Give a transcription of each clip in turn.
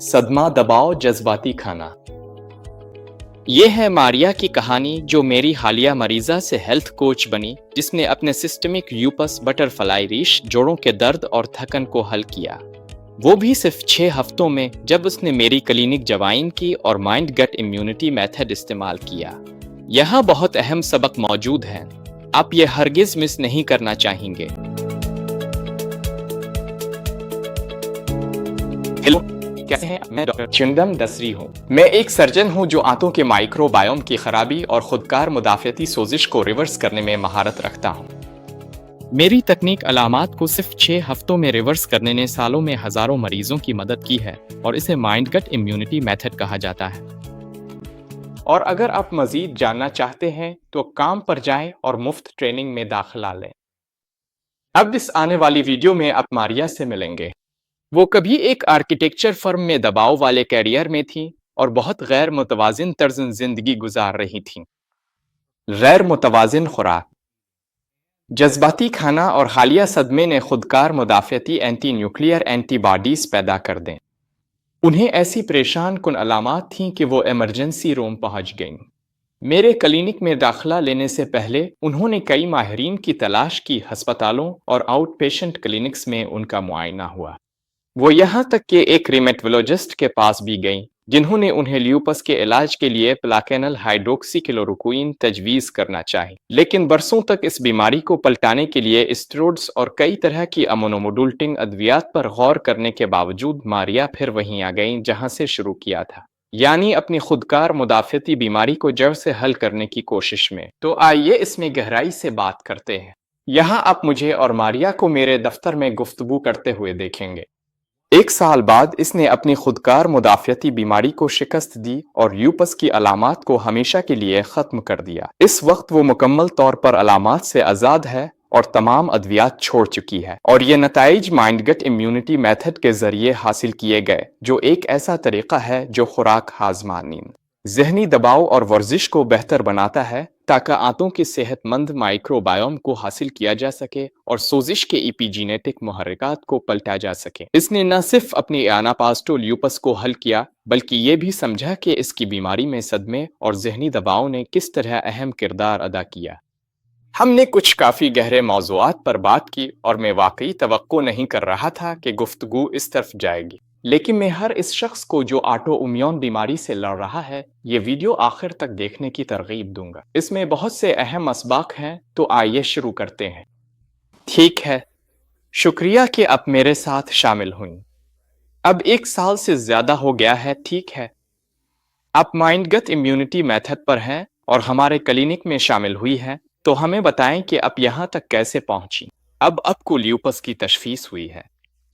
सदमा, दबाव, जज्बाती खाना। ये है मारिया की कहानी, जो मेरी हालिया मरीजा से हेल्थ कोच बनी, जिसने अपने सिस्टमिक ल्यूपस बटरफ्लाई रीश जोड़ों के दर्द और थकन को हल किया, वो भी सिर्फ 6 हफ्तों में, जब उसने मेरी क्लिनिक जवाइन की और माइंड गट इम्यूनिटी मेथड इस्तेमाल किया। यहाँ बहुत अहम सबक मौजूद हैं, आप ये हरगिज मिस नहीं करना चाहेंगे। हेलो, कैसे हैं? मैं डॉक्टर चुंदम दसरी हूँ। मैं एक सर्जन हूँ जो आंतों के माइक्रोबायोम की खराबी और खुदकार मुदाफ़ती सोजिश को रिवर्स करने में महारत रखता हूँ। मेरी तकनीक अलामात को सिर्फ 6 हफ्तों में रिवर्स करने ने सालों में हजारों मरीजों की मदद की है, और इसे माइंड गट इम्यूनिटी मेथड कहा जाता है। और अगर आप मजीद जानना चाहते हैं तो काम पर जाएं और मुफ्त ट्रेनिंग में दाखिला लें। अब इस आने वाली वीडियो में आप मारिया से मिलेंगे। वो कभी एक आर्किटेक्चर फर्म में दबाव वाले कैरियर में थी और बहुत गैर मुतवाजिन तर्ज जिंदगी गुजार रही थीं। गैर मुतवाजिन खुराक, जज्बाती खाना और हालिया सदमे ने खुदकार मुदाफ़ती एंटी न्यूक्लियर एंटीबॉडीज पैदा कर दें। उन्हें ऐसी परेशान कुन अलामात थीं कि वो इमरजेंसी रूम पहुंच गईं। मेरे क्लिनिक में दाखिला लेने से पहले उन्होंने कई माहिरीन की तलाश की। अस्पतालों और आउट पेशेंट क्लिनिक्स में उनका मुआयना हुआ। वो यहाँ तक कि एक रिमेटोलॉजिस्ट के पास भी गईं, जिन्होंने उन्हें ल्यूपस के इलाज के लिए प्लाकेनल हाइड्रोक्सीक्लोरोक्वीन तजवीज़ करना चाही। लेकिन बरसों तक इस बीमारी को पलटाने के लिए स्टेरॉइड्स और कई तरह की इम्यूनोमोडुलेटिंग अद्वियात पर गौर करने के बावजूद मारिया फिर वहीं आ गईं जहां से शुरू किया था, यानी अपनी खुदकार मुदाफ़ती बीमारी को जड़ से हल करने की कोशिश में। तो आइए इसमें गहराई से बात करते हैं। यहाँ आप मुझे और मारिया को मेरे दफ्तर में गुफ्तगू करते हुए देखेंगे। 1 साल बाद इसने अपनी खुदकार मुदाफ़ती बीमारी को शिकस्त दी और ल्यूपस की अलामात को हमेशा के लिए ख़त्म कर दिया। इस वक्त वो मुकम्मल तौर पर अलामात से आज़ाद है और तमाम अद्वियात छोड़ चुकी है। और ये नताइज माइंड गट इम्यूनिटी मेथड के ज़रिए हासिल किए गए, जो एक ऐसा तरीक़ा है जो खुराक, हाज़मा, नींद, ज़हनी दबाव और वर्जिश को बेहतर बनाता है, ताकि आंतों के सेहतमंद माइक्रोबायोम को हासिल किया जा सके और सोजिश के इपीजीनेटिक मुहर्रिकात को पलटा जा सके। इसने न सिर्फ अपनी एनापास्टो ल्यूपस को हल किया, बल्कि ये भी समझा कि इसकी बीमारी में सदमे और ज़हनी दबाव ने किस तरह अहम किरदार अदा किया। हमने कुछ काफ़ी गहरे मौज़ूआत पर बात की और मैं वाकई तवक्को नहीं कर रहा था कि गुफ्तगू इस तरफ जाएगी। लेकिन मैं हर इस शख्स को जो ऑटो इम्यून बीमारी से लड़ रहा है, ये वीडियो आखिर तक देखने की तरगीब दूंगा। इसमें बहुत से अहम असबाक हैं, तो आइए शुरू करते हैं। ठीक है, शुक्रिया कि आप मेरे साथ शामिल हुई। अब 1 साल से ज़्यादा हो गया है, ठीक है। आप माइंड गट इम्यूनिटी मेथड पर हैं और हमारे क्लिनिक में शामिल हुई हैं, तो हमें बताएं कि आप यहाँ तक कैसे पहुंची। अब आपको ल्यूपस की तशखीस हुई है।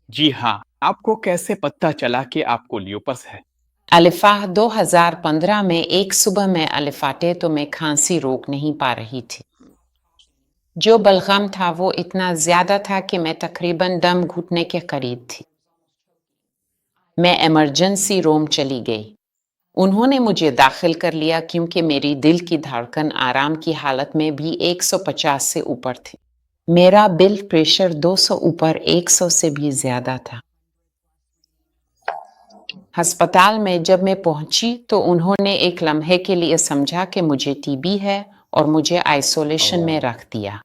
जी हाँ, आपको कैसे पता चला कि आपको ल्यूपस है? अलिफा 2015 में एक सुबह में अलिफाटे तो मैं खांसी रोक नहीं पा रही थी। जो बलगम था वो इतना ज्यादा था कि मैं तकरीबन दम घुटने के करीब थी। मैं इमरजेंसी रूम चली गई। उन्होंने मुझे दाखिल कर लिया क्योंकि मेरी दिल की धड़कन आराम की हालत में भी 150 से ऊपर थी। मेरा ब्लड प्रेशर 200 ऊपर 100 से भी ज्यादा था। अस्पताल में जब मैं पहुंची तो उन्होंने एक लम्हे के लिए समझा कि मुझे टीबी है और मुझे आइसोलेशन में रख दिया।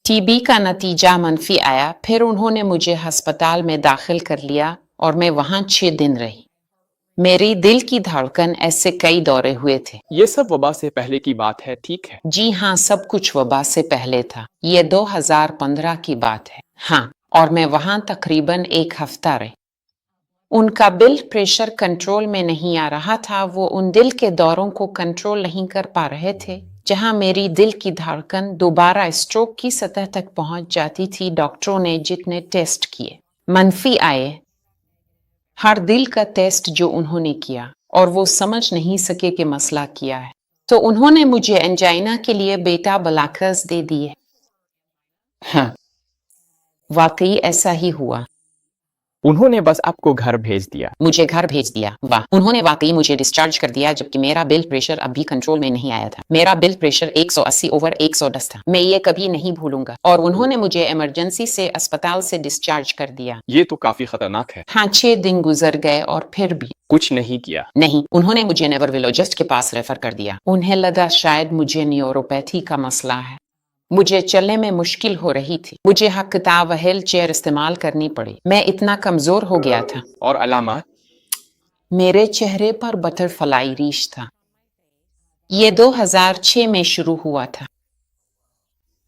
टीबी का नतीजा मनफी आया। फिर उन्होंने मुझे अस्पताल में दाखिल कर लिया और मैं वहां 6 दिन रही। मेरी दिल की धड़कन ऐसे कई दौरे हुए थे। ये सब वबा से पहले की बात है, ठीक है? जी हाँ, सब कुछ वबा से पहले था। ये 2015 की बात है। हाँ, और मैं वहां तकरीबन 1 हफ्ता रही। उनका ब्लड प्रेशर कंट्रोल में नहीं आ रहा था। वो उन दिल के दौरों को कंट्रोल नहीं कर पा रहे थे जहां मेरी दिल की धड़कन दोबारा स्ट्रोक की सतह तक पहुंच जाती थी। डॉक्टरों ने जितने टेस्ट किए मनफी आए। हर दिल का टेस्ट जो उन्होंने किया, और वो समझ नहीं सके कि मसला क्या है, तो उन्होंने मुझे एंजाइना के लिए बेटा ब्लॉकर्स दे दिए। हाँ, वाकई ऐसा ही हुआ। उन्होंने बस आपको घर भेज दिया। मुझे घर भेज दिया। वाह, उन्होंने वाकई मुझे डिस्चार्ज कर दिया जबकि मेरा ब्लड प्रेशर अभी कंट्रोल में नहीं आया था। मेरा ब्लड प्रेशर 180/110 था। मैं ये कभी नहीं भूलूंगा। और उन्होंने मुझे इमरजेंसी से अस्पताल से डिस्चार्ज कर दिया। ये तो काफी खतरनाक है। हाँ, 6 दिन गुजर गए और फिर भी कुछ नहीं किया। नहीं, उन्होंने मुझे नेवरविलोजिस्ट के पास रेफर कर दिया। उन्हें लगा शायद मुझे न्यूरोपैथी का मसला है। मुझे चलने में मुश्किल हो रही थी। मुझे हकता व्हील चेयर इस्तेमाल करनी पड़ी। मैं इतना कमजोर हो गया था। और अलामत? मेरे चेहरे पर बटरफ्लाई रीश था। ये 2006 में शुरू हुआ था।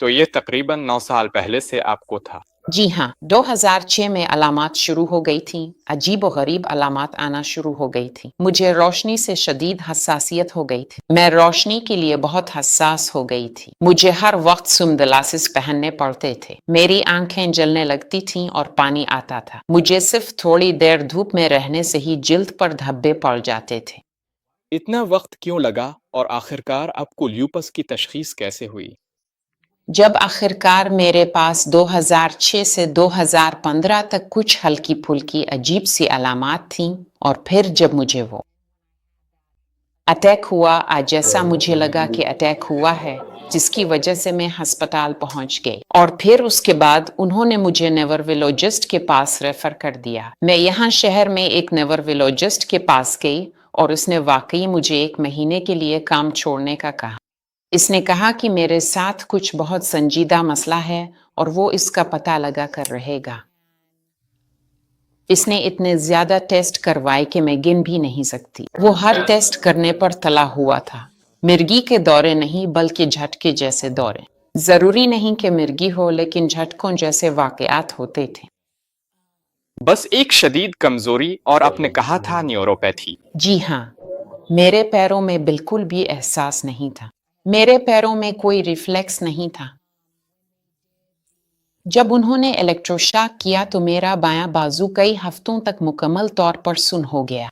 तो ये तकरीबन 9 साल पहले से आपको था। जी हाँ, 2006 में अलामात शुरू हो गई थी। अजीब और गरीब अलामात आना शुरू हो गई थी। मुझे रोशनी से शदीद हसासियत हो गई थी। मैं रोशनी के लिए बहुत हसास हो गई थी। मुझे हर वक्त सुमग्लासेस पहनने पड़ते थे। मेरी आंखें जलने लगती थीं और पानी आता था। मुझे सिर्फ थोड़ी देर धूप में रहने से ही जिल्द पर धब्बे पड़ जाते थे। इतना वक्त क्यों लगा और आखिरकार आपको ल्यूपस की तशखीस कैसे हुई? जब आखिरकार मेरे पास 2006 से 2015 तक कुछ हल्की फुल्की अजीब सी अलामात थीं और फिर जब मुझे वो अटैक हुआ, आज जैसा मुझे लगा कि अटैक हुआ है, जिसकी वजह से मैं अस्पताल पहुंच गई। और फिर उसके बाद उन्होंने मुझे नेवरविलोजिस्ट के पास रेफर कर दिया। मैं यहाँ शहर में एक नेवरविलोजिस्ट के पास गई और उसने वाकई मुझे 1 महीने के लिए काम छोड़ने का कहा। इसने कहा कि मेरे साथ कुछ बहुत संजीदा मसला है और वो इसका पता लगा कर रहेगा। इसने इतने ज्यादा टेस्ट करवाए कि मैं गिन भी नहीं सकती। वो हर टेस्ट करने पर तला हुआ था। मिर्गी के दौरे नहीं बल्कि झटके जैसे दौरे। जरूरी नहीं कि मिर्गी हो, लेकिन झटकों जैसे वाकयात होते थे। बस एक शदीद कमजोरी और आपने कहा था न्यूरोपैथी। जी हाँ, मेरे पैरों में बिल्कुल भी एहसास नहीं था। मेरे पैरों में कोई रिफ्लेक्स नहीं था। जब उन्होंने इलेक्ट्रोशॉक किया तो मेरा बायां बाजू कई हफ्तों तक मुकम्मल तौर पर सुन्न हो गया।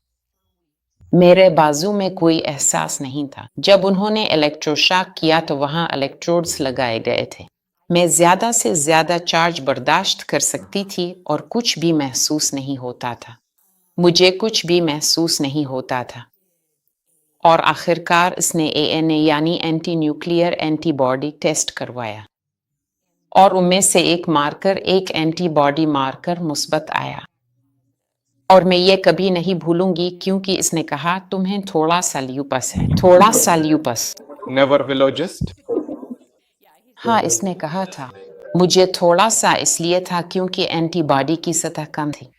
मेरे बाजू में कोई एहसास नहीं था। जब उन्होंने इलेक्ट्रोशॉक किया तो वहां इलेक्ट्रोड्स लगाए गए थे। मैं ज्यादा से ज्यादा चार्ज बर्दाश्त कर सकती थी और कुछ भी महसूस नहीं होता था। मुझे कुछ भी महसूस नहीं होता था। और आखिरकार इसने एएनए यानी एंटी न्यूक्लियर एंटीबॉडी टेस्ट करवाया और उनमें से एक मार्कर, एक एंटीबॉडी मार्कर मुस्बत आया। और मैं ये कभी नहीं भूलूंगी क्योंकि इसने कहा तुम्हें थोड़ा सा ल्यूपस है। थोड़ा सा ल्यूपस? नेवरविलोजिस्ट? हाँ, इसने कहा था। मुझे थोड़ा सा इसलिए था क्योंकि एंटीबॉडी की सतह कम थी।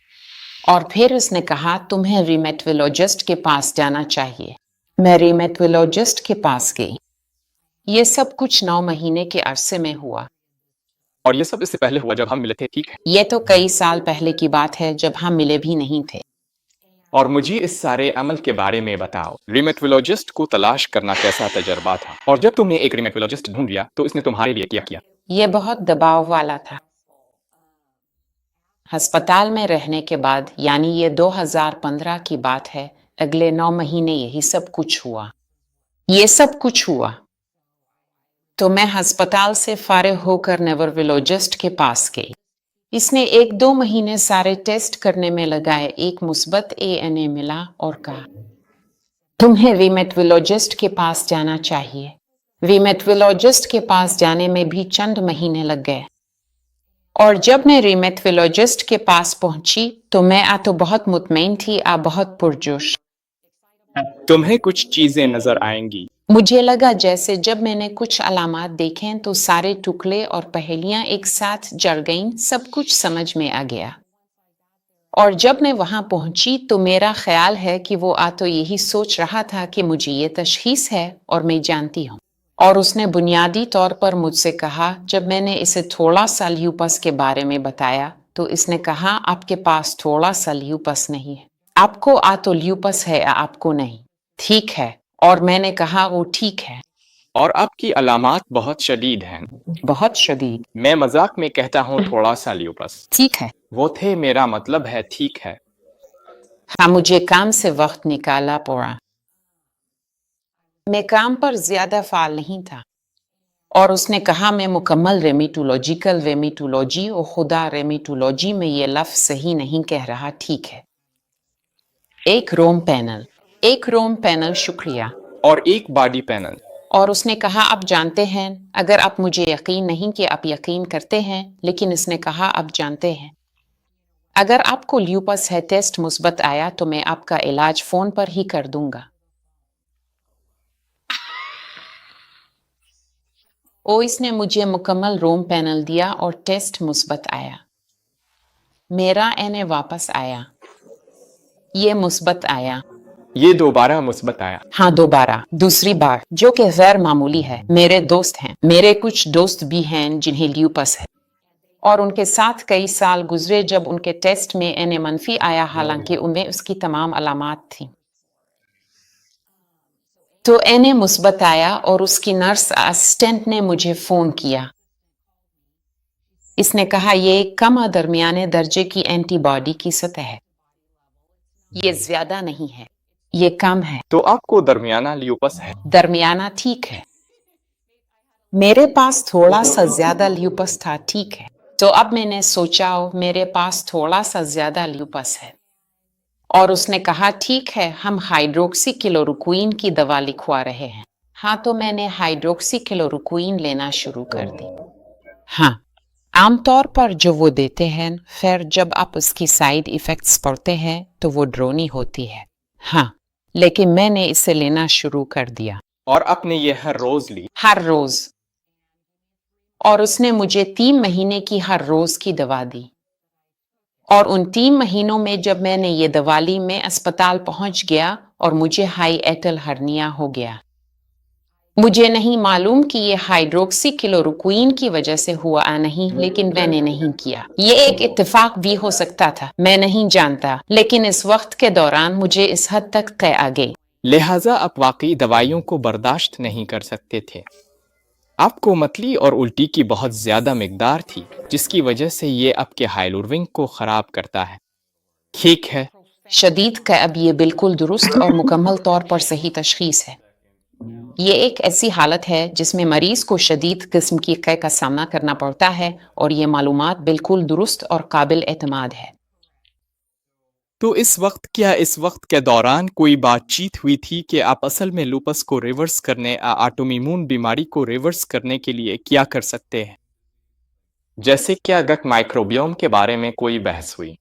और फिर उसने कहा तुम्हें रिमेटोलॉजिस्ट के पास जाना चाहिए। मैं रिमेटोलॉजिस्ट के पास गई। ये सब कुछ 9 महीने के अरसे में हुआ। और ये सब इससे पहले हुआ जब हम मिले थे, ठीक है? ये तो कई साल पहले की बात है जब हम मिले भी नहीं थे। और मुझे इस सारे अमल के बारे में बताओ। रिमेटोलॉजिस्ट को तलाश करना कैसा तजर्बा था? और जब तुमने एक रिमेटोलॉजिस्ट ढूंढ लिया तो इसने तुम्हारे लिए क्या किया? ये बहुत दबाव वाला था। अस्पताल में रहने के बाद, यानी ये 2015 की बात है, अगले 9 महीने यही सब कुछ हुआ। ये सब कुछ हुआ। तो मैं अस्पताल से फारिग होकर नेवरविलोजिस्ट के पास गई। इसने 1-2 महीने सारे टेस्ट करने में लगाए। एक मुस्बत एएनए मिला और कहा तुम्हें रिमेटोलॉजिस्ट के पास जाना चाहिए। रिमेटोलॉजिस्ट के पास जाने में भी चंद महीने लग गए। और जब मैं रिमेटोलॉजिस्ट के पास पहुंची तो मैं तो बहुत मुतमईन थी, बहुत पुरजोश। तुम्हें कुछ चीजें नजर आएंगी। मुझे लगा जैसे जब मैंने कुछ अलामात देखें तो सारे टुकड़े और पहेलियां एक साथ जड़ गईं। सब कुछ समझ में आ गया। और जब मैं वहां पहुंची तो मेरा ख्याल है कि वो तो यही सोच रहा था कि मुझे ये तशखीस है और मैं जानती हूँ। और उसने बुनियादी तौर पर मुझसे कहा, जब मैंने इसे थोड़ा सा ल्यूपस के बारे में बताया तो इसने कहा आपके पास थोड़ा सा ल्यूपस नहीं है, आपको तो ल्यूपस है, आपको नहीं। ठीक है। और मैंने कहा वो ठीक है। और आपकी अलामात बहुत शदीद हैं। बहुत शदीद? मैं मजाक में कहता हूँ थोड़ा सा ल्यूपस। ठीक है। वो थे, मेरा मतलब है ठीक है। हाँ, मुझे काम से वक्त निकाला पड़ा। मैं काम पर ज्यादा फाल नहीं था। और उसने कहा मैं मुकम्मल रेमिटोलॉजिकल वेमिटोलॉजी और खुदा रेमिटोलॉजी में ये लफ्ज़ सही नहीं कह रहा, ठीक है। एक रोम पैनल, शुक्रिया। और एक बॉडी पैनल। और उसने कहा आप जानते हैं, अगर आप मुझे यकीन नहीं कि आप यकीन करते हैं, लेकिन इसने कहा आप जानते हैं, अगर आपको ल्यूपस है, टेस्ट मुस्बत आया तो मैं आपका इलाज फोन पर ही कर दूंगा। इसने मुझे मुकम्मल रोम पैनल दिया और टेस्ट मुस्बत आया। मेरा एनए वापस आया, ये मुस्बत आया, ये दोबारा मुस्बत आया। हाँ दोबारा, दूसरी बार, जो कि गैर मामूली है। मेरे दोस्त हैं, मेरे कुछ दोस्त भी हैं जिन्हें ल्यूपस है, और उनके साथ कई साल गुजरे जब उनके टेस्ट में एनए मनफी आया, हालांकि उनमें उसकी तमाम अलामात थी। तो एनए मुस्बत आया और उसकी नर्स असिस्टेंट ने मुझे फोन किया। इसने कहा ये कम दरमियाने दर्जे की एंटीबॉडी की सतह है, ये ज्यादा नहीं है, ये कम है। तो आपको दरमियाना ल्यूपस है। दरमियाना ठीक है, मेरे पास थोड़ा सा ज्यादा ल्यूपस था, ठीक है। तो अब मैंने सोचा मेरे पास थोड़ा सा ज्यादा ल्यूपस है, और उसने कहा ठीक है, हम हाइड्रोक्सी क्लोरोक्वीन की दवा लिखवा रहे हैं। हाँ, तो मैंने हाइड्रोक्सी क्लोरोक्वीन लेना शुरू कर दी। हाँ, आमतौर पर जो वो देते हैं, फिर जब आप उसकी साइड इफेक्ट्स पढ़ते हैं तो वो ड्रोनी होती है। हाँ, लेकिन मैंने इसे लेना शुरू कर दिया। और आपने ये हर रोज ली? हर रोज। और उसने मुझे 3 महीने की हर रोज की दवा दी। और उन 3 महीनों में जब मैंने ये दवा ली, मैं अस्पताल पहुंच गया और मुझे हाईएटल हर्निया हो गया। मुझे नहीं मालूम कि ये हाइड्रोक्सी क्लोरोक्वीन की वजह से हुआ नहीं, लेकिन मैंने नहीं किया। ये एक इत्तेफाक भी हो सकता था, मैं नहीं जानता, लेकिन इस वक्त के दौरान मुझे इस हद तक क़े आ गई। लिहाजा आप वाकई दवाइयों को बर्दाश्त नहीं कर सकते थे। आपको मतली और उल्टी की बहुत ज्यादा मिकदार थी, जिसकी वजह से ये आपके हाइलुरविंग को खराब करता है। ठीक है, शदीद कैब ये बिल्कुल दुरुस्त और मुकम्मल तौर पर सही तशखीस है। ये एक ऐसी हालत है जिसमें मरीज को शदीद किस्म की कै का सामना करना पड़ता है, और ये मालूमात बिल्कुल दुरुस्त और काबिल एतमाद है। तो इस वक्त के दौरान कोई बातचीत हुई थी कि आप असल में लूपस को रिवर्स करने, ऑटोइम्यून बीमारी को रिवर्स करने के लिए क्या कर सकते हैं? जैसे क्या गट माइक्रोबियोम के बारे में कोई बहस हुई?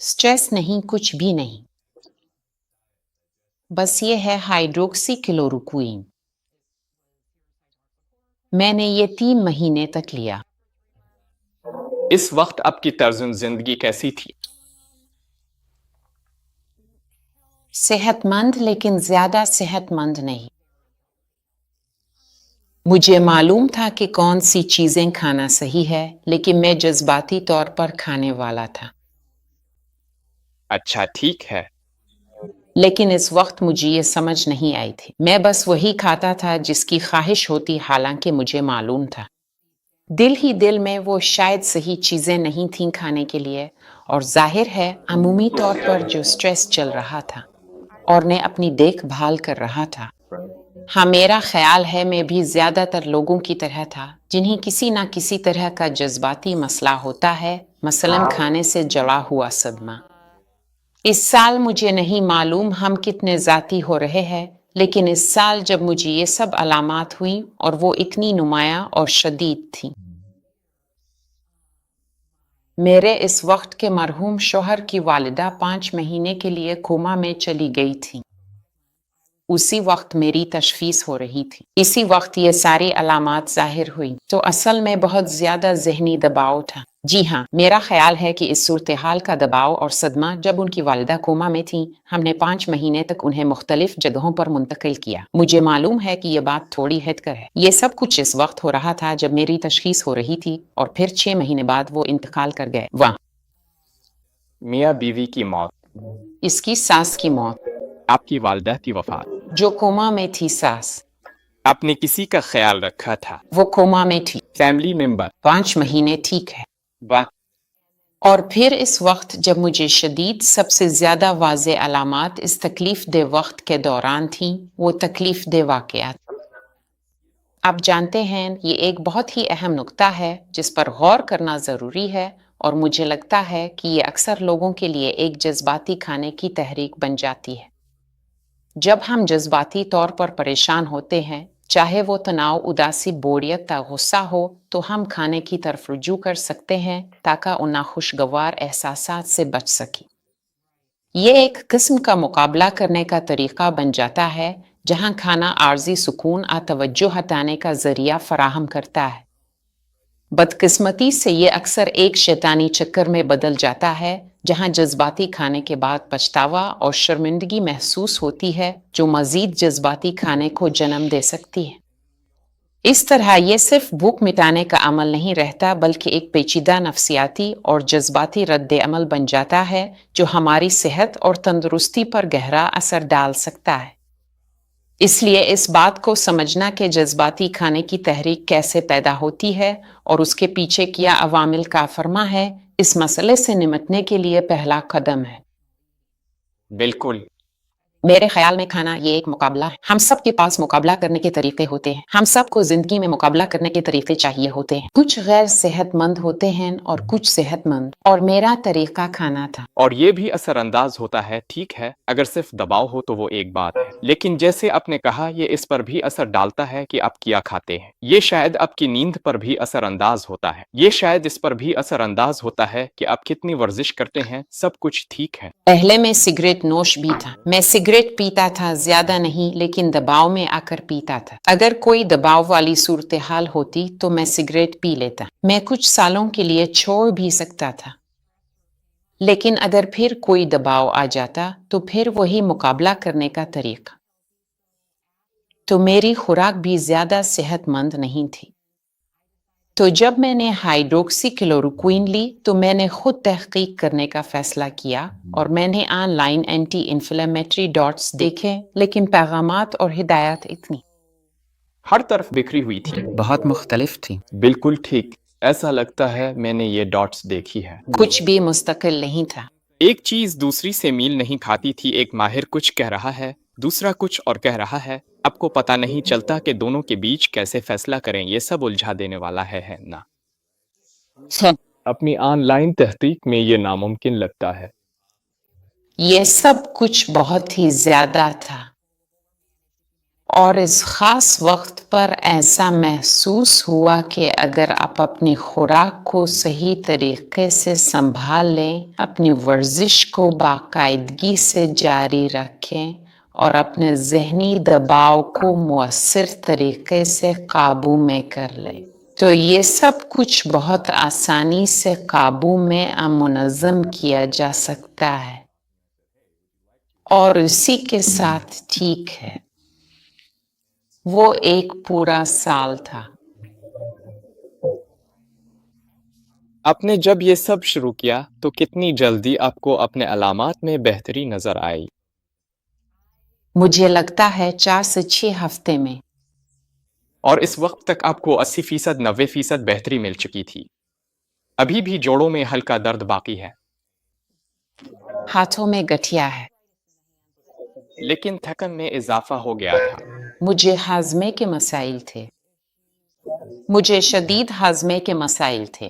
स्ट्रेस नहीं, कुछ भी नहीं, बस ये है हाइड्रोक्सी क्लोरोक्वीन। मैंने ये 3 महीने तक लिया। इस वक्त आपकी तर्ज जिंदगी कैसी थी? सेहतमंद, लेकिन ज्यादा सेहतमंद नहीं। मुझे मालूम था कि कौन सी चीजें खाना सही है, लेकिन मैं जज्बाती तौर पर खाने वाला था। अच्छा, ठीक है। लेकिन इस वक्त मुझे ये समझ नहीं आई थी। मैं बस वही खाता था जिसकी ख्वाहिश होती, हालांकि मुझे मालूम था दिल ही दिल में वो शायद सही चीजें नहीं थीं खाने के लिए। और जाहिर है अमूमी तौर पर जो स्ट्रेस चल रहा था और ने अपनी देखभाल कर रहा था, हाँ, मेरा ख्याल है मैं भी ज्यादातर लोगों की तरह था जिन्हें किसी ना किसी तरह का जज्बाती मसला होता है, मसलन खाने से जड़ा हुआ सदमा। इस साल मुझे नहीं मालूम हम कितने ज़ाती हो रहे हैं, लेकिन इस साल जब मुझे ये सब अलामात हुई और वो इतनी नुमायां और शदीद थी। मेरे इस वक्त के मरहूम शोहर की वालिदा 5 महीने के लिए कोमा में चली गई थी। उसी वक्त मेरी तशखीस हो रही थी, इसी वक्त ये सारी अलामात जाहिर हुई। तो असल में बहुत ज्यादा जहनी दबाव था। जी हाँ, मेरा ख्याल है कि इस सूरत हाल का दबाव और सदमा, जब उनकी वालिदा कोमा में थी, हमने 5 महीने तक उन्हें मुख्तलिफ जगहों पर मुंतकिल किया। मुझे मालूम है कि यह बात थोड़ी हटकर है। ये सब कुछ इस वक्त हो रहा था जब मेरी तशखीस हो रही थी, और फिर 6 महीने बाद वो इंतकाल कर गए। वाह। मियाँ बीवी की मौत, इसकी सास की मौत, आपकी वालिदा की वफात, जो कोमा में थी सास, आपने किसी का ख्याल रखा था? वो कोमा में थी। फैमिली मेंबर, 5 महीने, ठीक है। वाह। और फिर इस वक्त जब मुझे शदीद, सबसे ज्यादा वाज़े अलामात इस तकलीफ दे वक्त के दौरान थी, वो तकलीफ दे वाक़यात। آپ جانتے ہیں یہ ایک بہت ہی اہم نقطہ ہے جس پر غور کرنا ضروری ہے، اور مجھے لگتا ہے کہ یہ اکثر لوگوں کے لیے ایک جذباتی کھانے کی تحریک بن جاتی ہے۔ جب ہم جذباتی طور پر پریشان ہوتے ہیں، چاہے وہ تناؤ، اداسی، بوریت یا غصہ ہو، تو ہم کھانے کی طرف رجوع کر سکتے ہیں تاکہ ان ناخوشگوار احساسات سے بچ سکیں۔ یہ ایک قسم کا مقابلہ کرنے کا طریقہ بن جاتا ہے جہاں کھانا عارضی سکون اور توجہ ہٹانے کا ذریعہ فراہم کرتا ہے۔ بدقسمتی سے یہ اکثر ایک شیطانی چکر میں بدل جاتا ہے جہاں جذباتی کھانے کے بعد پچھتاوا اور شرمندگی محسوس ہوتی ہے جو مزید جذباتی کھانے کو جنم دے سکتی ہے۔ اس طرح یہ صرف بھوک مٹانے کا عمل نہیں رہتا بلکہ ایک پیچیدہ نفسیاتی اور جذباتی رد عمل بن جاتا ہے جو ہماری صحت اور تندرستی پر گہرا اثر ڈال سکتا ہے۔ اس لیے اس بات کو سمجھنا کہ جذباتی کھانے کی تحریک کیسے پیدا ہوتی ہے اور اس کے پیچھے کیا عوامل کا فرما ہے، اس مسئلے سے نمٹنے کے لیے پہلا قدم ہے۔ بالکل۔ میرے خیال میں کھانا یہ ایک مقابلہ ہے۔ ہم سب کے پاس مقابلہ کرنے کے طریقے ہوتے ہیں۔ ہم سب کو زندگی میں مقابلہ کرنے کے طریقے چاہیے ہوتے ہیں۔ کچھ غیر صحت مند ہوتے ہیں اور کچھ صحت مند، اور میرا طریقہ کھانا تھا۔ اور یہ بھی اثر انداز ہوتا ہے، ٹھیک ہے، اگر صرف دباؤ ہو تو وہ ایک بات ہے، لیکن جیسے آپ نے کہا یہ اس پر بھی اثر ڈالتا ہے کہ آپ کیا کھاتے ہیں۔ یہ شاید آپ کی نیند پر بھی اثر انداز ہوتا ہے، یہ شاید اس پر بھی اثر انداز ہوتا ہے کہ آپ کتنی ورزش کرتے ہیں۔ سب کچھ ٹھیک ہے۔ پہلے میں سگریٹ نوش بھی تھا۔ میں سگریٹ پیتا تھا، زیادہ نہیں، لیکن دباؤ میں آ کر پیتا تھا۔ اگر کوئی دباؤ والی صورتحال ہوتی تو میں سگریٹ پی لیتا۔ میں کچھ سالوں کے لیے چھوڑ بھی سکتا تھا، لیکن اگر پھر کوئی دباؤ آ جاتا تو پھر وہی مقابلہ کرنے کا طریقہ۔ تو میری خوراک بھی زیادہ صحت مند نہیں تھی۔ تو جب میں نے ہائیڈروکسی کلوروکوئین لی تو میں نے خود تحقیق کرنے کا فیصلہ کیا، اور میں نے online anti inflammatory diets دیکھے، لیکن پیغامات اور ہدایات اتنی ہر طرف بکھری ہوئی تھی۔ بہت مختلف تھی۔ بالکل ٹھیک، ایسا لگتا ہے میں نے یہ ڈاٹس دیکھی ہے۔ کچھ بھی مستقل نہیں تھا۔ ایک چیز دوسری سے میل نہیں کھاتی تھی، ایک ماہر کچھ کہہ رہا ہے، دوسرا کچھ اور کہہ رہا ہے، آپ کو پتہ نہیں چلتا کہ دونوں کے بیچ کیسے فیصلہ کریں۔ یہ سب الجھا دینے والا ہے نا؟ اپنی آن لائن تحقیق میں یہ ناممکن لگتا ہے۔ یہ سب کچھ بہت ہی زیادہ تھا، اور اس خاص وقت پر ایسا محسوس ہوا کہ اگر آپ اپنی خوراک کو صحیح طریقے سے سنبھال لیں، اپنی ورزش کو باقاعدگی سے جاری رکھیں اور اپنے ذہنی دباؤ کو مؤثر طریقے سے قابو میں کر لیں، تو یہ سب کچھ بہت آسانی سے قابو میں اور منظم کیا جا سکتا ہے۔ اور اسی کے ساتھ ٹھیک ہے، وہ ایک پورا سال تھا۔ آپ نے جب یہ سب شروع کیا تو کتنی جلدی آپ کو اپنے علامات میں بہتری نظر آئی؟ مجھے لگتا ہے 4 سے 6 ہفتے میں۔ اور اس وقت تک آپ کو 80%، 90% بہتری مل چکی تھی؟ ابھی بھی جوڑوں میں ہلکا درد باقی ہے، ہاتھوں میں گٹھیا ہے۔ لیکن تھکن میں اضافہ ہو گیا تھا۔ مجھے ہاضمے کے مسائل تھے۔ مجھے شدید ہاضمے کے مسائل تھے۔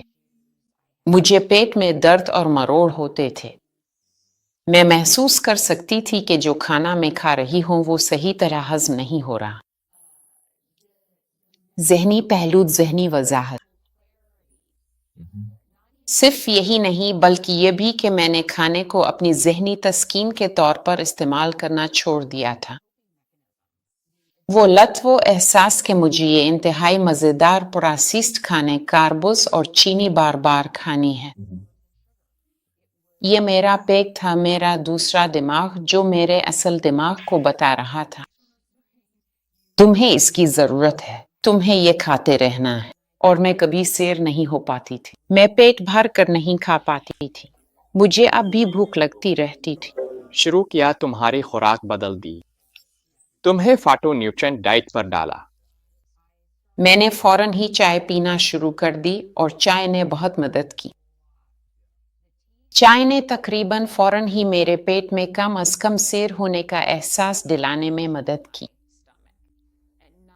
مجھے پیٹ میں درد اور مروڑ ہوتے تھے۔ میں محسوس کر سکتی تھی کہ جو کھانا میں کھا رہی ہوں وہ صحیح طرح ہضم نہیں ہو رہا۔ ذہنی پہلو، ذہنی وضاحت۔ صرف یہی نہیں بلکہ یہ بھی کہ میں نے کھانے کو اپنی ذہنی تسکین کے طور پر استعمال کرنا چھوڑ دیا تھا۔ وہ لت، وہ احساس کہ مجھے یہ انتہائی مزیدار پراسیسڈ کھانے، کاربز اور چینی بار بار کھانی ہے۔ یہ میرا پیٹ تھا، میرا دوسرا دماغ جو میرے اصل دماغ کو بتا رہا تھا، تمہیں اس کی ضرورت ہے، تمہیں یہ کھاتے رہنا ہے۔ اور میں کبھی سیر نہیں ہو پاتی تھی، میں پیٹ بھر کر نہیں کھا پاتی تھی، مجھے اب بھی بھوک لگتی رہتی تھی۔ شروع کیا، تمہاری خوراک بدل دی، تمہیں فاٹو نیوٹرینٹ ڈائٹ پر ڈالا۔ میں نے فوراً ہی چائے پینا شروع کر دی اور چائے نے بہت مدد کی۔ چائے نے تقریباً فوراً ہی میرے پیٹ میں کم از کم سیر ہونے کا احساس دلانے میں مدد کی۔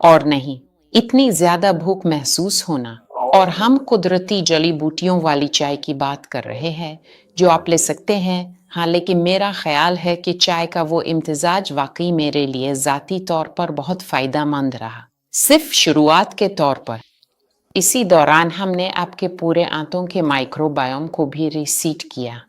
اور نہیں، इतनी ज्यादा भूख महसूस होना, और हम कुदरती जड़ी बूटियों वाली चाय की बात कर रहे हैं जो आप ले सकते हैं। हाँ, लेकिन मेरा ख्याल है कि चाय का वो इम्तिजाज वाकई मेरे लिए ज़ाती तौर पर बहुत फ़ायदेमंद रहा, सिर्फ शुरुआत के तौर पर। इसी दौरान हमने आपके पूरे आंतों के माइक्रोबायोम को भी रीसीट किया।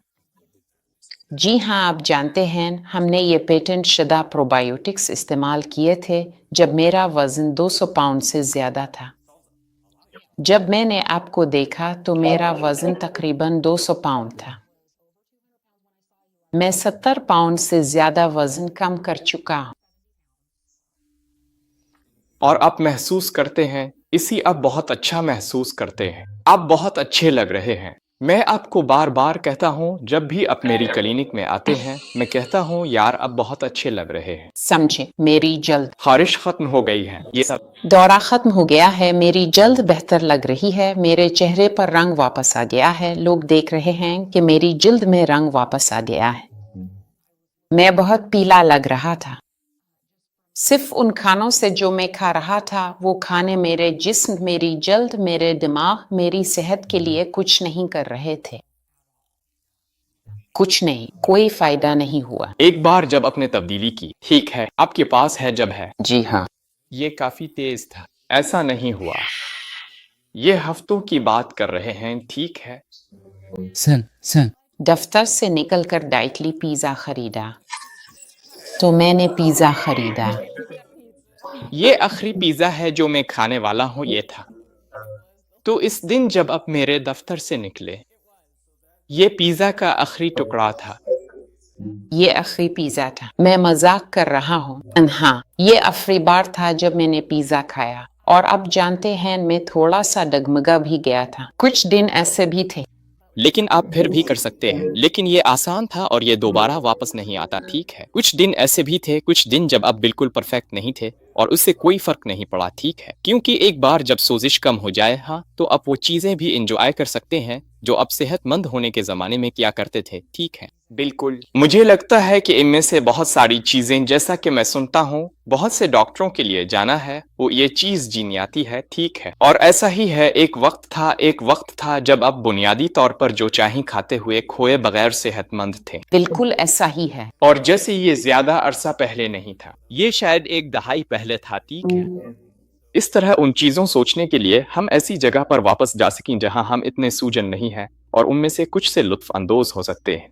जी हाँ, आप जानते हैं, हमने ये पेटेंट शुदा प्रोबायोटिक्स इस्तेमाल किए थे जब मेरा वज़न 200 पाउंड से ज़्यादा था। जब मैंने आपको देखा तो मेरा वज़न तकरीबन 200 पाउंड था। मैं 70 पाउंड से ज़्यादा वज़न कम कर चुका हूँ। और आप महसूस करते हैं, इसी आप बहुत अच्छा महसूस करते हैं। आप बहुत अच्छे लग रहे हैं। मैं आपको बार बार कहता हूँ, जब भी आप मेरी क्लिनिक में आते हैं, मैं कहता हूँ यार आप बहुत अच्छे लग रहे हैं। समझे, मेरी जल्द खारिश खत्म हो गई है, ये सब दौरा खत्म हो गया है, मेरी जल्द बेहतर लग रही है, मेरे चेहरे पर रंग वापस आ गया है, लोग देख रहे हैं कि मेरी जल्द में रंग वापस आ गया है। मैं बहुत पीला लग रहा था, सिर्फ उन खानों से जो मैं खा रहा था। वो खाने मेरे जिस्म, मेरी जल्द, मेरे दिमाग, मेरी सेहत के लिए कुछ नहीं कर रहे थे। कुछ नहीं, कोई फायदा नहीं हुआ। एक बार जब आपने तब्दीली की, ठीक है, आपके पास है जब है। जी हाँ, ये काफी तेज था, ऐसा नहीं हुआ। ये हफ्तों की बात कर रहे हैं, ठीक है। सन दफ्तर से निकलकर डाइटली पिज़्ज़ा खरीदा, तो मैंने पिज़्ज़ा खरीदा। ये आखिरी पिज़्ज़ा है जो मैं खाने वाला हूँ, ये था। तो इस दिन जब आप मेरे दफ्तर से निकले, ये पिज़्ज़ा का आखिरी टुकड़ा था। ये आखिरी पिज़्ज़ा था, मैं मजाक कर रहा हूँ। हाँ, ये आखिरी बार था जब मैंने पिज़्ज़ा खाया। और अब जानते हैं, मैं थोड़ा सा डगमगा भी गया था। कुछ दिन ऐसे भी थे। लेकिन आप फिर भी कर सकते हैं। लेकिन ये आसान था और ये दोबारा वापस नहीं आता, ठीक है। कुछ दिन ऐसे भी थे, कुछ दिन जब आप बिल्कुल परफेक्ट नहीं थे और उससे कोई फर्क नहीं पड़ा, ठीक है। क्योंकि एक बार जब सोजिश कम हो जाए, हाँ, तो आप वो चीजें भी एंजॉय कर सकते हैं जो आप सेहतमंद होने के जमाने में किया करते थे, ठीक है। बिल्कुल, मुझे लगता है कि इनमें से बहुत सारी चीजें, जैसा कि मैं सुनता हूँ बहुत से डॉक्टरों के लिए जाना है, वो ये चीज जीनियाती है, ठीक है। और ऐसा ही है, एक वक्त था जब आप बुनियादी तौर पर जो चाहें खाते हुए खोए बगैर सेहतमंद थे। बिल्कुल ऐसा ही है। और जैसे ये ज्यादा अरसा पहले नहीं था, ये शायद एक दहाई पहले था, ठीक है। इस तरह उन चीजों सोचने के लिए हम ऐसी जगह पर वापस जा सकें जहां हम इतने सूजन नहीं हैं और उनमें से कुछ से लुत्फ अंदोज हो सकते हैं।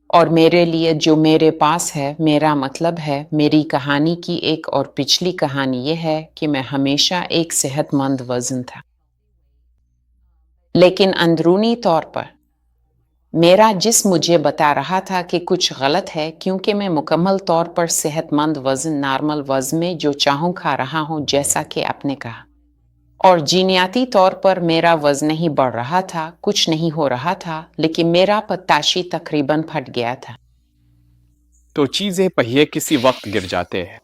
और मेरे लिए जो मेरे पास है, मेरा मतलब है, मेरी कहानी की एक और पिछली कहानी ये है कि मैं हमेशा एक सेहतमंद वजन था। लेकिन अंदरूनी तौर पर मेरा जिस्म मुझे बता रहा था कि कुछ गलत है, क्योंकि मैं मुकम्मल तौर पर सेहतमंद वजन, नॉर्मल वजन में जो चाहूँ खा रहा हूँ, जैसा कि आपने कहा। और जीनियाती तौर पर मेरा वजन नहीं बढ़ रहा था, कुछ नहीं हो रहा था, लेकिन मेरा पत्ताशी तकरीबन फट गया था। तो चीजें पहिए किसी वक्त गिर जाते हैं।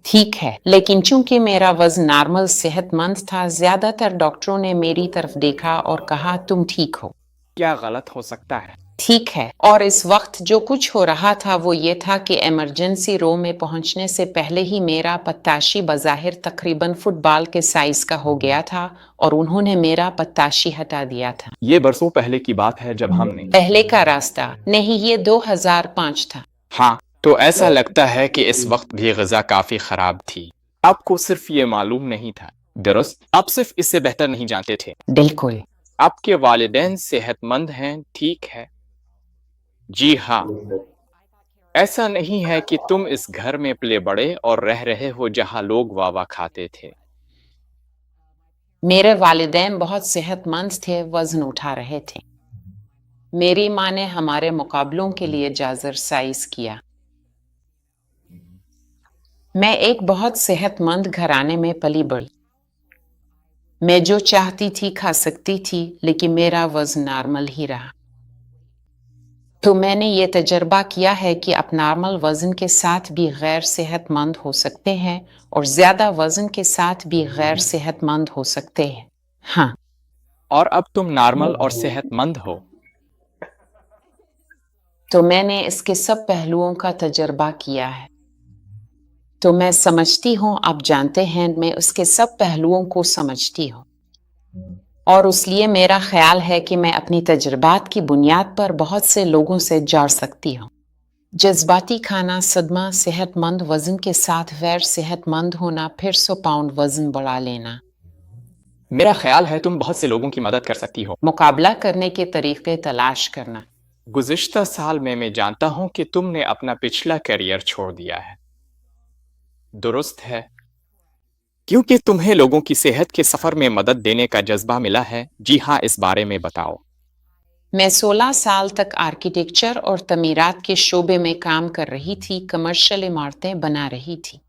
ठीक है, लेकिन चूंकि मेरा वजन नॉर्मल, सेहतमंद था, ज्यादातर डॉक्टरों ने मेरी तरफ देखा और कहा तुम ठीक हो। क्या गलत हो सकता है? ठीक है, और इस वक्त जो कुछ हो रहा था वो ये था कि इमरजेंसी रो में पहुंचने से पहले ही मेरा पत्ताशी बज़ाहिर तकरीबन फुटबॉल के साइज का हो गया था और उन्होंने मेरा पत्ताशी हटा दिया था। ये बरसों पहले की बात है जब हमने पहले का रास्ता नहीं, ये 2005 था। हाँ, तो ऐसा लगता है कि इस वक्त भी ग़िज़ा काफी खराब थी। आपको सिर्फ ये मालूम नहीं था, दुरुस्त, आप सिर्फ इससे बेहतर नहीं जानते थे। बिल्कुल। आपके वालिदैन सेहतमंद हैं, ठीक है। जी हाँ, ऐसा नहीं है कि तुम इस घर में पले बड़े और रह रहे हो जहाँ लोग वाह खाते थे। मेरे वालिदैन बहुत सेहतमंद थे, वजन उठा रहे थे। मेरी माँ ने हमारे मुकाबलों के लिए जाज़र साइज किया। मैं एक बहुत सेहतमंद घराने में पली बड़ी। मैं जो चाहती थी खा सकती थी, लेकिन मेरा वजन नॉर्मल ही रहा। तो मैंने ये तजर्बा किया है कि आप नॉर्मल वजन के साथ भी गैर सेहतमंद हो सकते हैं और ज्यादा वजन के साथ भी गैर सेहतमंद हो सकते हैं। हाँ, और अब तुम नॉर्मल और सेहतमंद हो। तो मैंने इसके सब पहलुओं का तजर्बा किया है। तो मैं समझती हूँ, आप जानते हैं, मैं उसके सब पहलुओं को समझती हूँ और इसलिए मेरा ख्याल है कि मैं अपनी तजुर्बात की बुनियाद पर बहुत से लोगों से जुड़ सकती हूँ। जज्बाती खाना, सदमा, सेहतमंद वजन के साथ गैर सेहतमंद होना, फिर 100 पाउंड वजन बढ़ा लेना। मेरा ख्याल है तुम बहुत से लोगों की मदद कर सकती हो। मुकाबला करने के तरीके तलाश करना। गुज़िश्ता साल में मैं जानता हूं कि तुमने अपना पिछला करियर छोड़ दिया है। दुरुस्त है, क्योंकि तुम्हें लोगों की सेहत के सफर में मदद देने का जज्बा मिला है। जी हाँ, इस बारे में बताओ। मैं 16 साल तक आर्किटेक्चर और तमीरात के शोबे में काम कर रही थी, कमर्शियल इमारतें बना रही थी।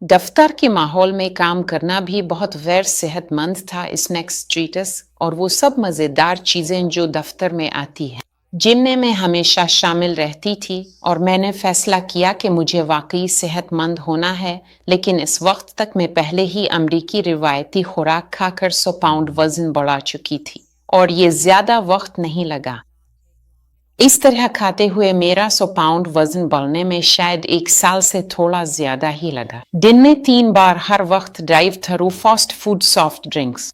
दफ्तर के माहौल में काम करना भी बहुत गैर सेहतमंद था, स्नैक स्ट्रीटस और वो सब मज़ेदार चीज़ें जो दफ्तर में आती हैं, जिनमें मैं हमेशा शामिल रहती थी। और मैंने फैसला किया कि मुझे वाकई सेहतमंद होना है, लेकिन इस वक्त तक मैं पहले ही अमरीकी रिवायती खुराक खाकर 100 पाउंड वजन बढ़ा चुकी थी और ये ज़्यादा वक्त नहीं लगा। इस तरह खाते हुए मेरा 100 पाउंड वजन बढ़ने में शायद 1 साल से थोड़ा ज्यादा ही लगा। दिन में 3 बार हर वक्त drive through fast food, soft drinks.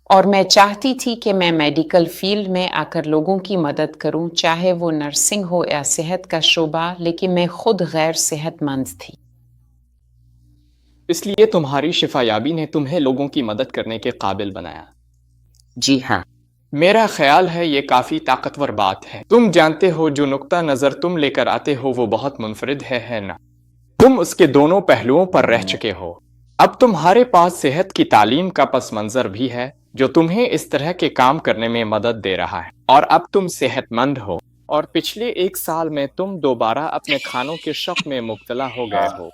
और मैं चाहती थी कि मैं मेडिकल फील्ड में आकर लोगों की मदद करूं, चाहे वो नर्सिंग हो या सेहत का शोबा, लेकिन मैं खुद गैर सेहतमंद थी। इसलिए तुम्हारी शिफायाबी ने तुम्हें लोगों की मदद करने के काबिल बनाया। जी हाँ। मेरा ख्याल है ये काफी ताकतवर बात है। तुम जानते हो, जो नुक्ता नजर तुम लेकर आते हो वो बहुत मुनफरिद है ना? तुम उसके दोनों पहलुओं पर रह चुके हो। अब तुम्हारे पास सेहत की तालीम का पस मंजर भी है, जो तुम्हें इस तरह के काम करने में मदद दे रहा है। और अब तुम सेहतमंद हो और पिछले 1 साल में तुम दोबारा अपने खानों के शौक में मुब्तला हो गए हो।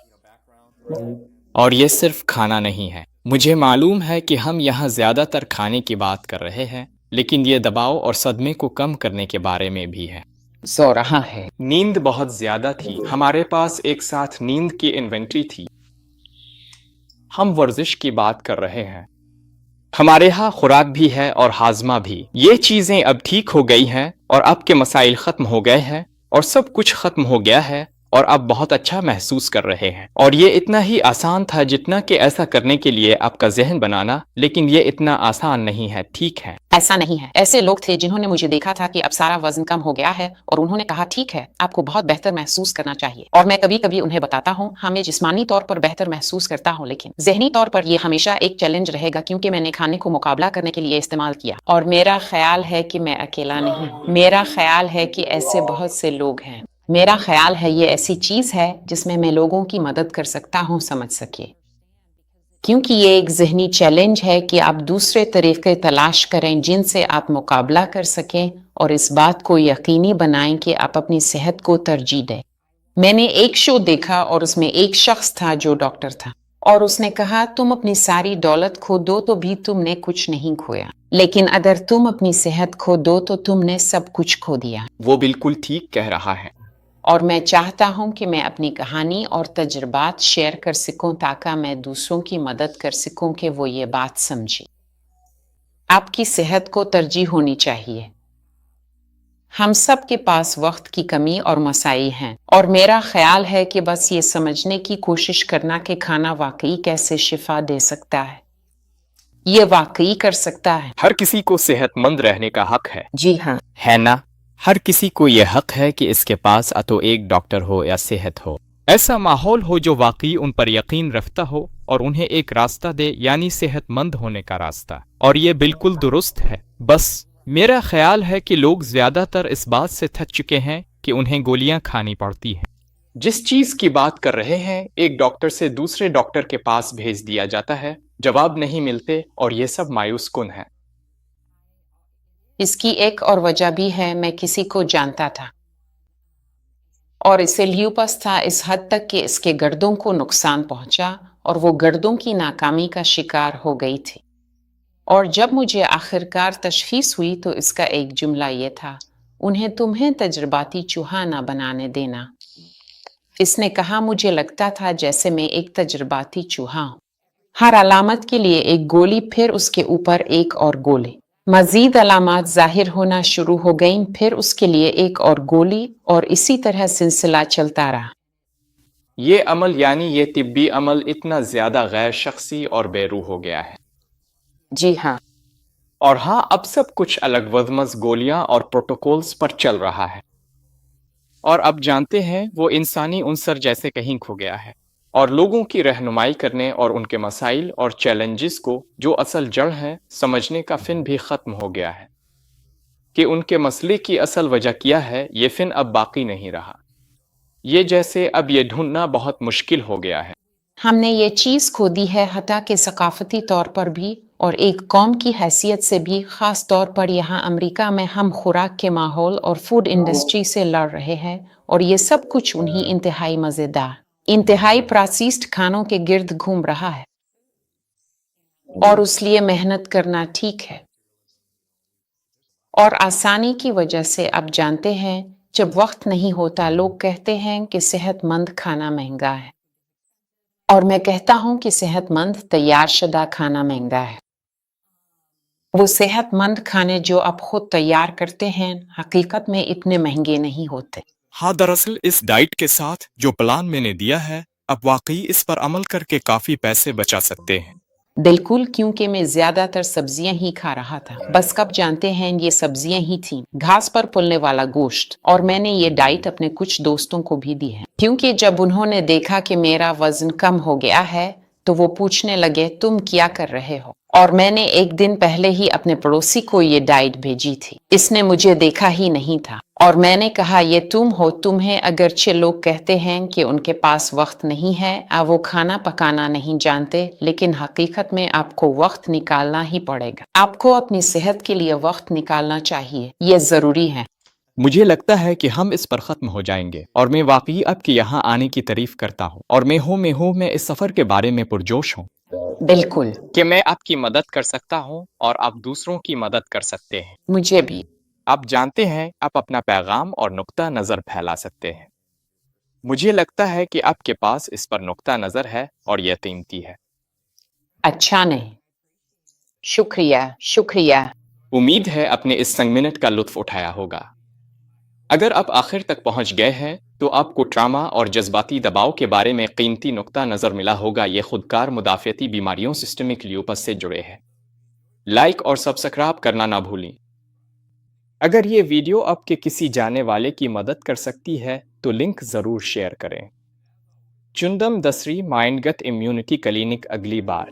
और ये सिर्फ खाना नहीं है। मुझे मालूम है कि हम यहाँ ज्यादातर खाने की बात कर रहे हैं, लेकिन ये दबाव और सदमे को कम करने के बारे में भी है। सो रहा है। नींद बहुत ज्यादा थी। हमारे पास एक साथ नींद की इन्वेंट्री थी। हम वर्जिश की बात कर रहे हैं। हमारे यहाँ खुराक भी है और हाजमा भी। ये चीजें अब ठीक हो गई हैं और अब के मसाइल खत्म हो गए हैं और सब कुछ खत्म हो गया है और अब बहुत अच्छा महसूस कर रहे हैं। और ये इतना ही आसान था जितना कि ऐसा करने के लिए आपका जहन बनाना, लेकिन ये इतना आसान नहीं है। ठीक है, ऐसा नहीं है। ऐसे लोग थे जिन्होंने मुझे देखा था कि अब सारा वजन कम हो गया है और उन्होंने कहा, ठीक है, आपको बहुत बेहतर महसूस करना चाहिए। और मैं कभी कभी उन्हें बताता हूँ, हाँ, मैं जिस्मानी तौर पर बेहतर महसूस करता हूँ, लेकिन जहनी तौर पर यह हमेशा एक चैलेंज रहेगा, क्योंकि मैंने खाने को मुकाबला करने के लिए इस्तेमाल किया। और मेरा ख्याल है कि मैं अकेला नहीं हूँ। मेरा ख्याल है कि ऐसे बहुत से लोग हैं। मेरा ख्याल है ये ऐसी चीज है जिसमें मैं लोगों की मदद कर सकता हूँ समझ सके, क्योंकि ये एक जहनी चैलेंज है कि आप दूसरे तरीके तलाश करें जिनसे आप मुकाबला कर सकें और इस बात को यकीनी बनाएं कि आप अपनी सेहत को तरजीह दें। मैंने एक शो देखा और उसमें एक शख्स था जो डॉक्टर था और उसने कहा, तुम अपनी सारी दौलत खो दो तो भी तुमने कुछ नहीं खोया, लेकिन अगर तुम अपनी सेहत खो दो तो तुमने सब कुछ खो दिया। वो बिल्कुल ठीक कह रहा है। और मैं चाहता हूं कि मैं अपनी कहानी और तजुर्बात शेयर कर सकूं ताकि मैं दूसरों की मदद कर सकूं कि वो ये बात समझे। आपकी सेहत को तरजीह होनी चाहिए। हम सब के पास वक्त की कमी और मसाइल हैं और मेरा ख्याल है कि बस ये समझने की कोशिश करना कि खाना वाकई कैसे शिफा दे सकता है, ये वाकई कर सकता है। हर किसी को सेहतमंद रहने का हक है। जी हाँ, है ना? हर किसी को यह हक है कि इसके पास तो एक डॉक्टर हो या सेहत हो, ऐसा माहौल हो जो वाकई उन पर यकीन रखता हो और उन्हें एक रास्ता दे, यानी सेहतमंद होने का रास्ता। और ये बिल्कुल दुरुस्त है। बस मेरा ख्याल है कि लोग ज्यादातर इस बात से थक चुके हैं कि उन्हें गोलियां खानी पड़ती हैं। जिस चीज की बात कर रहे हैं, एक डॉक्टर से दूसरे डॉक्टर के पास भेज दिया जाता है, जवाब नहीं मिलते और ये सब मायूस कुन है। इसकी एक और वजह भी है। मैं किसी को जानता था और इसे ल्यूपस था इस हद तक कि इसके गर्दों को नुकसान पहुंचा और वो गर्दों की नाकामी का शिकार हो गई थी। और जब मुझे आखिरकार तशखीस हुई तो इसका एक जुमला ये था, उन्हें तुम्हें तजुर्बाती चूहा ना बनाने देना। इसने कहा, मुझे लगता था जैसे मैं एक तजुर्बाती चूहा हूं। हर अलामत के लिए एक गोली, फिर उसके ऊपर एक और गोली। मजीद अलामत जाहिर होना शुरू हो गईं, फिर उसके लिए एक और गोली और इसी तरह सिलसिला चलता रहा। یہ عمل یعنی یہ طبی عمل اتنا زیادہ غیر شخصی اور بے روح ہو گیا ہے۔ جی ہاں، اور ہاں، اب سب کچھ الگ وزمز گولیاں اور پروٹوکولز پر چل رہا ہے، اور اب جانتے ہیں وہ انسانی عنصر جیسے کہیں کھو گیا ہے، اور لوگوں کی رہنمائی کرنے اور ان کے مسائل اور چیلنجز کو جو اصل جڑ ہے سمجھنے کا فن بھی ختم ہو گیا ہے کہ ان کے مسئلے کی اصل وجہ کیا ہے۔ یہ فن اب باقی نہیں رہا، یہ جیسے اب یہ ڈھونڈنا بہت مشکل ہو گیا ہے۔ ہم نے یہ چیز کھو دی ہے، حتیٰ کہ ثقافتی طور پر بھی اور ایک قوم کی حیثیت سے بھی، خاص طور پر یہاں امریکہ میں ہم خوراک کے ماحول اور فوڈ انڈسٹری سے لڑ رہے ہیں، اور یہ سب کچھ انہی انتہائی مزیدار، انتہائی پراسیسڈ کھانوں کے گرد گھوم رہا ہے، اور اس لیے محنت کرنا ٹھیک ہے اور آسانی کی وجہ سے اب جانتے ہیں جب وقت نہیں ہوتا لوگ کہتے ہیں کہ صحت مند کھانا مہنگا ہے، اور میں کہتا ہوں کہ صحت مند تیار شدہ کھانا مہنگا ہے۔ وہ صحت مند کھانے جو آپ خود تیار کرتے ہیں حقیقت میں اتنے مہنگے نہیں ہوتے۔ ہاں، دراصل اس ڈائٹ کے ساتھ جو پلان میں نے دیا ہے، اب واقعی اس پر عمل کر کے کافی پیسے بچا سکتے ہیں۔ بالکل، کیونکہ میں زیادہ تر سبزیاں ہی کھا رہا تھا، بس کب جانتے ہیں یہ سبزیاں ہی تھیں، گھاس پر پلنے والا گوشت، اور میں نے یہ ڈائٹ اپنے کچھ دوستوں کو بھی دی ہے، کیونکہ جب انہوں نے دیکھا کہ میرا وزن کم ہو گیا ہے تو وہ پوچھنے لگے تم کیا کر رہے ہو، اور میں نے ایک دن پہلے ہی اپنے پڑوسی کو یہ ڈائٹ بھیجی تھی، اس نے مجھے دیکھا ہی نہیں تھا، اور میں نے کہا یہ تم ہو، تمہیں اگرچہ لوگ کہتے ہیں کہ ان کے پاس وقت نہیں ہے، وہ کھانا پکانا نہیں جانتے، لیکن حقیقت میں آپ کو وقت نکالنا ہی پڑے گا، آپ کو اپنی صحت کے لیے وقت نکالنا چاہیے، یہ ضروری ہے۔ مجھے لگتا ہے کہ ہم اس پر ختم ہو جائیں گے، اور میں واقعی آپ کے یہاں آنے کی تعریف کرتا ہوں، اور میں اس سفر کے بارے میں پرجوش ہوں بالکل، کہ میں آپ کی مدد کر سکتا ہوں اور آپ دوسروں کی مدد کر سکتے ہیں۔ مجھے بھی۔ آپ جانتے ہیں آپ اپنا پیغام اور نقطہ نظر پھیلا سکتے ہیں۔ مجھے لگتا ہے کہ آپ کے پاس اس پر نقطہ نظر ہے اور یہ قیمتی ہے۔ اچھا نہیں، شکریہ، شکریہ۔ امید ہے آپ نے اس سنگ منٹ کا لطف اٹھایا ہوگا۔ اگر آپ آخر تک پہنچ گئے ہیں تو آپ کو ٹراما اور جذباتی دباؤ کے بارے میں قیمتی نقطہ نظر ملا ہوگا۔ یہ خودکار مدافعتی بیماریوں سسٹمک لیوپس سے جڑے ہیں۔ لائک اور سبسکرائب کرنا نہ بھولیں۔ اگر یہ ویڈیو آپ کے کسی جانے والے کی مدد کر سکتی ہے تو لنک ضرور شیئر کریں۔ چندم دسری مائنڈ گت امیونٹی کلینک اگلی بار